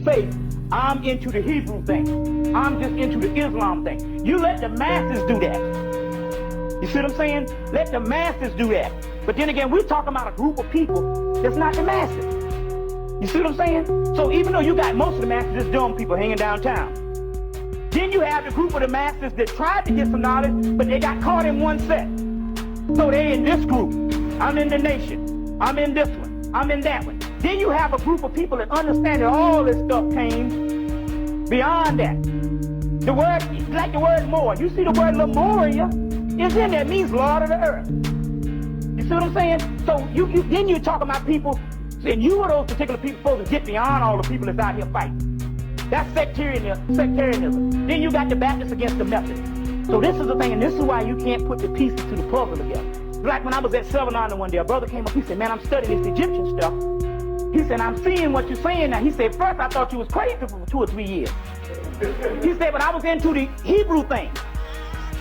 faith. I'm into the Hebrew thing. I'm just into the Islam thing. You let the masses do that. You see what I'm saying? Let the masses do that. But then again, we're talking about a group of people that's not the masses. You see what I'm saying? So even though you got most of the masses, just dumb people hanging downtown. Then you have the group of the masses that tried to get some knowledge, but they got caught in one set. So they in this group. I'm in the nation. I'm in this one. I'm in that one. Then you have a group of people that understand that all this stuff came beyond that. The word, like the word more. You see the word Lemuria is in there. It means Lord of the earth. You see what I'm saying? So then you talk about people, and you are those particular people supposed to get beyond all the people that's out here fighting. That's sectarianism. Then you got the Baptists against the Methodists. So this is the thing, and this is why you can't put the pieces to the puzzle together. Like when I was at 7-9 one day, a brother came up, he said, man, I'm studying this Egyptian stuff. He said, I'm seeing what you're saying now. He said, first I thought you was crazy for 2 or 3 years. He said, but I was into the Hebrew thing.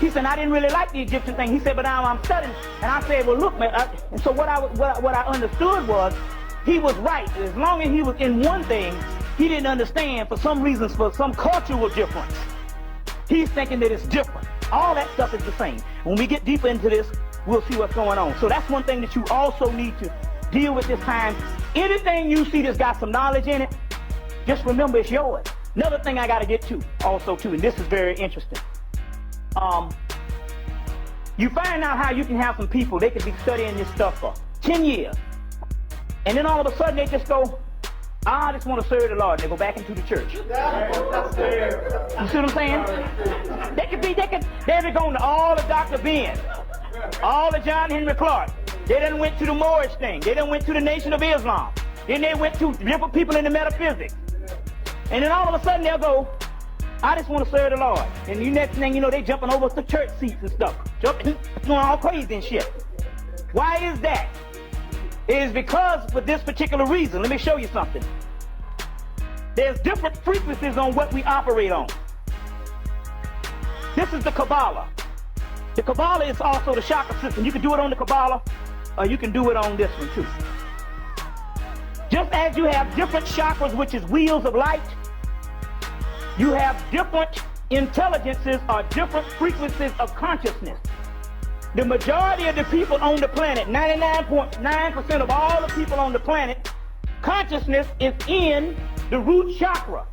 He said, I didn't really like the Egyptian thing. He said, but now I'm studying. And I said, well, look, man. And so what I understood was, he was right. As long as he was in one thing, he didn't understand, for some reasons, for some cultural difference. He's thinking that it's different. All that stuff is the same. When we get deeper into this, we'll see what's going on. So that's one thing that you also need to deal with this time. Anything you see that's got some knowledge in it, just remember it's yours. Another thing I got to get to also too, and this is very interesting. You find out how you can have some people, they could be studying this stuff for 10 years. And then all of a sudden they just go, I just want to serve the Lord. They go back into the church. You see what I'm saying? They've been going to all the Dr. Ben, all the John Henry Clark. They done went to the Moorish thing. They done went to the Nation of Islam. Then they went to different people in the metaphysics. And then all of a sudden they'll go, I just want to serve the Lord. And the next thing you know, they jumping over the church seats and stuff. Jumping, going all crazy and shit. Why is that? It is because for this particular reason. Let me show you something. There's different frequencies on what we operate on. This is the Kabbalah. The Kabbalah is also the chakra system. You can do it on the Kabbalah, or you can do it on this one too. Just as you have different chakras, which is wheels of light, you have different intelligences or different frequencies of consciousness. The majority of the people on the planet, 99.9% of all the people on the planet, consciousness is in the root chakra.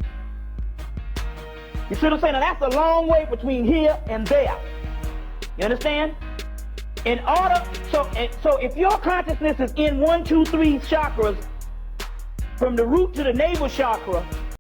You see what I'm saying? Now that's a long way between here and there. You understand? So if your consciousness is in 1, 2, 3 chakras, from the root to the navel chakra,